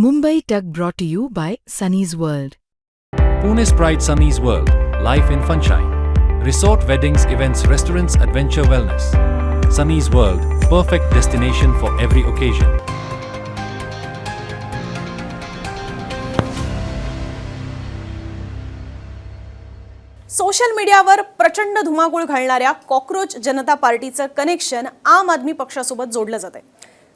Mumbai Tug brought to you by Sunny's World. Pune's Pride Sunny's World, life in Funshine. Resort weddings, events, restaurants, adventure wellness. Sunny's World, perfect destination for every occasion. Social मीडियावर प्रचंड धुमाकूळ घालणाऱ्या cockroach जनता पार्टीचं connection आम आदमी पक्षासोबत जोडलं जातंय.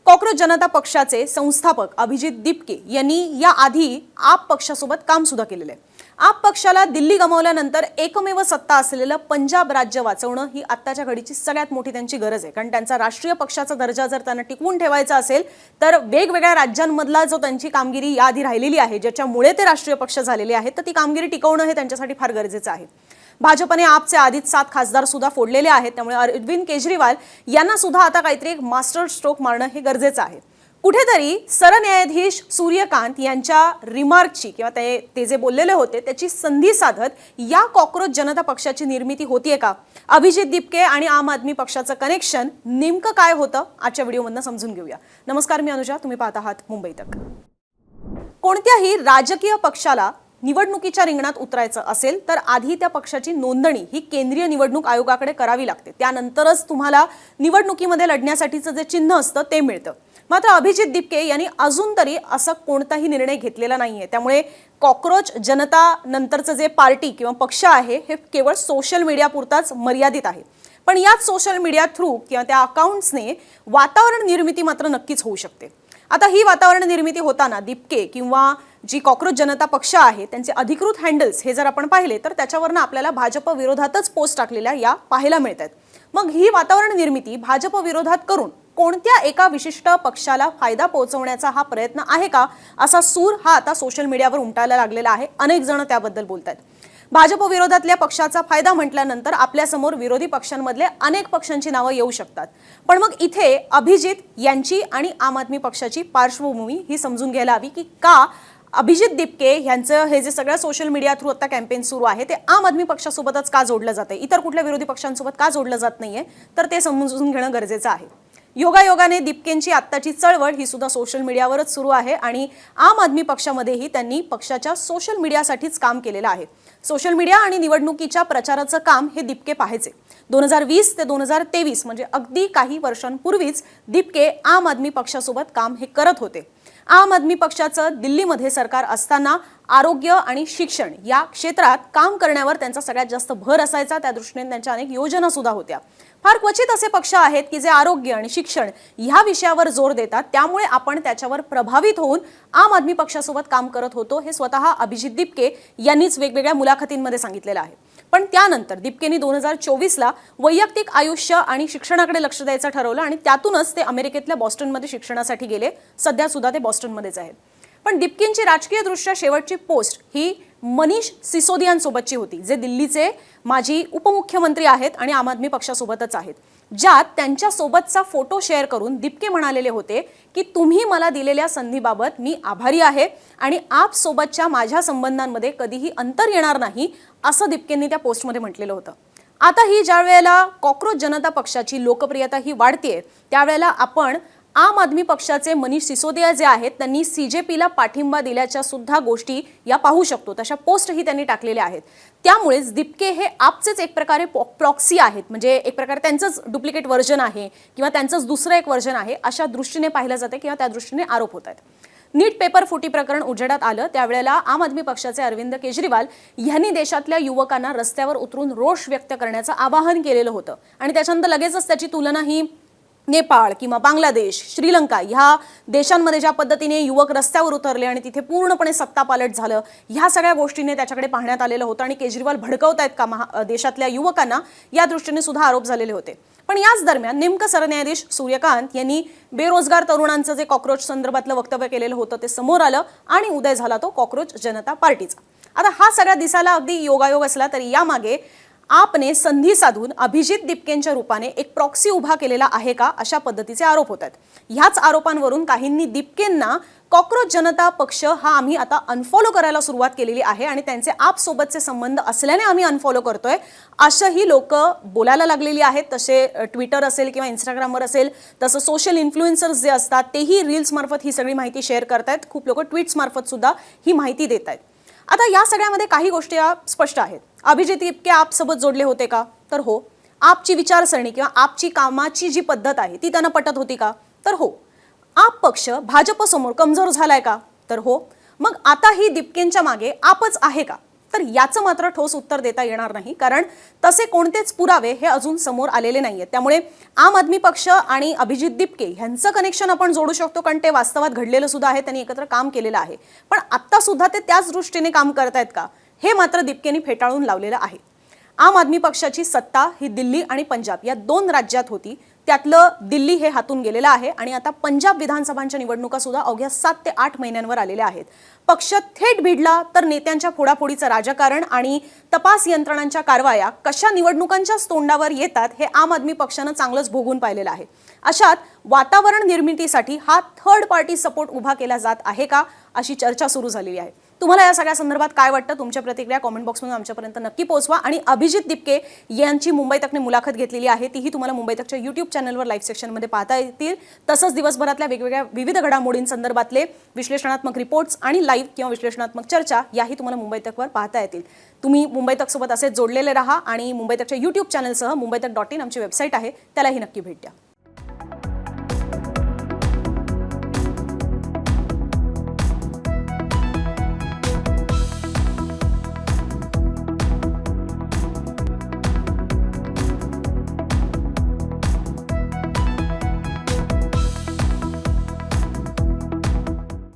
Cockroach जनता पक्षाचे संस्थापक अभिजित दीपके यांनी याआधी आप पक्षासोबत काम सुद्धा केलेलं आहे. आप पक्षाला दिल्ली गमावल्यानंतर एकमेव सत्ता असलेलं पंजाब राज्य वाचवणं ही आत्ताच्या घडीची सगळ्यात मोठी त्यांची गरज आहे. कारण त्यांचा राष्ट्रीय पक्षाचा दर्जा जर त्यांना टिकवून ठेवायचा असेल तर वेगवेगळ्या राज्यांमधला जो त्यांची कामगिरी याआधी राहिलेली आहे, ज्याच्यामुळे ते राष्ट्रीय पक्ष झालेले आहेत, तर ती कामगिरी टिकवणं हे त्यांच्यासाठी फार गरजेचं आहे. भाजपने आपचे आधीच 7 खासदार सुद्धा फोडलेले आहेत. त्यामुळे अरविंद केजरीवाल यांना सुद्धा आता काहीतरी एक मास्टर स्ट्रोक मारणं हे गरजेचं आहे. कुठेतरी सरन्यायाधीश सूर्यकांत यांच्या रिमार्कची किंवा ते जे बोललेले होते त्याची संधी साधत या कॉकरोच जनता पक्षाची निर्मिती होतीये का? अभिजित दीपके आणि आम आदमी पक्षाचं कनेक्शन नेमकं काय होतं आजच्या व्हिडिओमधून समजून घेऊया. नमस्कार, मी अनुजा, तुम्ही पाहत आहात मुंबई तक. कोणत्याही राजकीय पक्षाला निवडणुकीच्या रिंगणात उतरायचं असेल तर आधी त्या पक्षाची नोंदणी ही केंद्रीय निवडणूक आयोगाकडे करावी लागते. त्यानंतरच तुम्हाला निवडणुकीमध्ये लढण्यासाठीचं जे चिन्ह असतं ते मिळतं. मात्र अभिजित दीपके यांनी अजून तरी असा कोणताही निर्णय घेतलेला नाहीये. त्यामुळे कॉकरोच जनता नंतरचं जे पार्टी किंवा पक्ष आहे हे केवळ सोशल मीडिया पुरताच मर्यादित आहे. पण याच सोशल मीडिया थ्रू किंवा त्या अकाउंट्सने वातावरण निर्मिती मात्र नक्कीच होऊ शकते. आता ही वातावरण निर्मिती होताना दीपके किंवा जी कॉकरोच जनता पक्ष आहे त्यांचे अधिकृत हँडल्स हे जर आपण पाहिले तर त्याच्यावरनं आपल्याला भाजप विरोधातच पोस्ट टाकलेल्या या पाहायला मिळतात. मग ही वातावरण निर्मिती भाजप विरोधात करून कोणत्या एका विशिष्ट पक्षाला फायदा पोहोचवण्याचा हा प्रयत्न आहे का, असा सूर हा आता सोशल मीडियावर उमटायला लागलेला आहे. अनेक जण त्याबद्दल बोलतात. भाजप विरोधातल्या पक्षाचा फायदा म्हटल्यानंतर आपल्यासमोर विरोधी पक्षांमधले अनेक पक्षांची नावं येऊ शकतात. पण मग इथे अभिजित यांची आणि आम आदमी पक्षाची पार्श्वभूमी ही समजून घ्यायला हवी की का अभिजित दीपके यांचं हे जे सगळं सोशल मीडिया थ्रू आता कॅम्पेन सुरू आहे ते आम आदमी पक्षासोबतच का जोडलं जाते, इतर कुठल्या विरोधी पक्षांसोबत का जोडलं जात नाहीये, तर ते समजून घेणं गरजेचं आहे. योगायोगाने दीपकेंची आत्ताची चळवळ ही सुद्धा सोशल मीडियावरच सुरू आहे आणि आम आदमी पक्षामध्येही त्यांनी पक्षाच्या सोशल मीडियासाठीच काम केलेलं आहे. सोशल मीडिया आणि निवडणुकीच्या प्रचाराचं काम हे दीपके पाहायचे. 2020 ते 2023 म्हणजे अगदी काही वर्षांपूर्वीच दीपके आम आदमी पक्षासोबत काम हे करत होते. आम आदमी पक्षाचं दिल्लीमध्ये सरकार असताना आरोग्य आणि शिक्षण या क्षेत्रात काम करण्यावर त्यांचा सगळ्यात जास्त भर असायचा. त्या दृष्टीने त्यांच्या अनेक योजना सुद्धा होत्या. फार क्वचित असे पक्ष आहेत की जे आरोग्य आणि शिक्षण ह्या विषयावर जोर देतात. त्यामुळे आपण त्याच्यावर प्रभावित होऊन आम आदमी पक्षासोबत काम करत होतो हे स्वतः अभिजित दीपके यांनीच वेगवेगळ्या मुलाखतींमध्ये सांगितलेलं आहे. पण त्यानंतर दीपकेंनी 2024ला वैयक्तिक आयुष्य आणि शिक्षणाकडे लक्ष द्यायचं ठरवलं आणि त्यातूनच ते अमेरिकेतल्या बॉस्टनमध्ये शिक्षणासाठी गेले. सध्या सुद्धा ते बॉस्टनमध्येच आहेत. पण दीपकेंची राजकीयदृष्ट्या शेवटची पोस्ट ही मनीष सिसोदियांसोबतची होती, जे दिल्लीचे माजी उपमुख्यमंत्री आहेत आणि आम आदमी पक्षासोबतच आहेत. ज्यात त्यांच्यासोबतचा फोटो शेअर करून दीपके म्हणालेले होते की तुम्ही मला दिलेल्या संधीबाबत मी आभारी आहे आणि आप सोबतच्या माझ्या संबंधांमध्ये कधीही अंतर येणार नाही, असं दीपकेंनी त्या पोस्टमध्ये म्हटलेलं होतं. आता ही ज्या वेळेला कॉकरोच जनता पक्षाची लोकप्रियता ही वाढतेय त्यावेळेला आपण आम आदमी पक्षाचे मनीष सिसोदिया जे आहेत त्यांनी CJPला पाठिंबा दिल्याच्या सुद्धा गोष्टी या पाहू शकतो. तशा पोस्टही त्यांनी टाकलेल्या आहेत. त्यामुळेच दीपके हे आपचेच एक प्रकारे प्रॉक्सी आहेत, म्हणजे एक प्रकारे त्यांचंच डुप्लिकेट व्हर्जन आहे किंवा त्यांचंच दुसरं एक व्हर्जन आहे अशा दृष्टीने पाहिलं जाते किंवा त्या दृष्टीने आरोप होत आहेत. नीट पेपर फुटी प्रकरण उजेडात आलं त्यावेळेला आम आदमी पक्षाचे अरविंद केजरीवाल यांनी देशातल्या युवकांना रस्त्यावर उतरून रोष व्यक्त करण्याचं आवाहन केलेलं होतं आणि त्याच्यानंतर लगेचच त्याची तुलना ही नेपाळ किंवा बांगलादेश, श्रीलंका ह्या देशांमध्ये ज्या पद्धतीने युवक रस्त्यावर उतरले आणि तिथे पूर्णपणे सत्तापालट झालं, ह्या सगळ्या गोष्टीने त्याच्याकडे पाहण्यात आलेलं होतं आणि केजरीवाल भडकवतायत का देशातल्या युवकांना या दृष्टीने सुद्धा आरोप झालेले होते. पण याच दरम्यान नेमकं सरन्यायाधीश सूर्यकांत यांनी बेरोजगार तरुणांचं जे कॉकरोच संदर्भातलं वक्तव्य केलेलं होतं ते समोर आलं आणि उदय झाला तो कॉकरोच जनता पार्टीचा. आता हा सगळा दिसायला अगदी योगायोग असला तरी यामागे आपने संधी साधून अभिजित दीपकेंच्या रूपाने एक प्रॉक्सी उभा केलेला आहे का, अशा पद्धतीचे आरोप होतात. ह्याच आरोपांवरून काहींनी दीपकेंना कॉक्रोच जनता पक्ष हा आम्ही आता अनफॉलो करायला सुरुवात केलेली आहे आणि त्यांचे आपसोबतचे संबंध असल्याने आम्ही अनफॉलो करतोय अशाही लोक बोलायला लागलेली आहेत. तसे ट्विटर असेल किंवा इंस्टाग्रामवर असेल, तसं सोशल इन्फ्लुएन्सर्स जे असतात तेही रील्स मार्फत ही सगळी माहिती शेअर करतायत. खूप लोक ट्विट्स मार्फत सुद्धा ही माहिती देत आहेत. आता या सगळ्यामध्ये काही गोष्टी स्पष्ट आहेत. अभिजित इतके आपसोबत जोडले होते का? तर हो. आपची विचारसरणी किंवा आपची कामाची जी पद्धत आहे ती त्यांना पटत होती का? तर हो. आप पक्ष भाजपसमोर कमजोर झालाय का? तर हो. मग आता ही दीपकेंच्या मागे आपच आहे का? तर याचं मात्र ठोस उत्तर देता येणार नाही, कारण तसे कोणतेच पुरावे हे अजून समोर आलेले नाहीयेत. त्यामुळे आम आदमी पक्ष आणि अभिजित दीपके यांचं कनेक्शन आपण जोडू शकतो, कारण ते वास्तवात घडलेलं सुद्धा आहे, त्यांनी एकत्र काम केलेलं आहे. पण आत्ता सुद्धा ते त्याच दृष्टीने काम करतायत का, हे मात्र दीपकेंनी फेटाळून लावलेलं आहे. आम आदमी पक्षाची सत्ता ही दिल्ली आणि पंजाब या 2 राज्यात होती. त्यातलं दिल्ली हे हातून गेलेलं आहे आणि आता पंजाब विधानसभांच्या निवडणुका सुद्धा अवघ्या 7 ते 8 महिन्यांवर आलेल्या आहेत. पक्ष थेट भिडला तर नेत्यांच्या फोडाफोडीचं राजकारण आणि तपास यंत्रणांच्या कारवाया कशा निवडणुकांच्याच तोंडावर येतात हे आम आदमी पक्षानं चांगलंच भोगून पाहिलेलं आहे. अशात वातावरण निर्मितीसाठी हा थर्ड पार्टी सपोर्ट उभा केला जात आहे का, अशी चर्चा सुरू झालेली आहे. तुम्हाला या सगळ्या संदर्भात काय वाटतं? तुमच्या प्रतिक्रिया कॉमेंट बॉक्समध्ये आमच्यापर्यंत नक्की पोहोचवा. आणि अभिजित दीपके यांची मुंबई तकने मुलाखत घेतलेली आहे, तीही तुम्हाला मुंबई तकच्या यूट्यूब चॅनलवर लाईव्ह सेक्शनमध्ये पाहता येतील. तसंच दिवसभरातल्या वेगवेगळ्या विविध घडामोडींसंदर्भातले विश्लेषणात्मक रिपोर्ट्स आणि लाईव्ह किंवा विश्लेषणात्मक चर्चा याही तुम्हाला मुंबई तकवर पाहता येतील. तुम्ही मुंबई तकसोबत असेच जोडलेले राहा आणि मुंबई तकच्या यूट्यूब चॅनलसह मुंबईतक.in आमची वेबसाईट आहे, त्यालाही नक्की भेट द्या.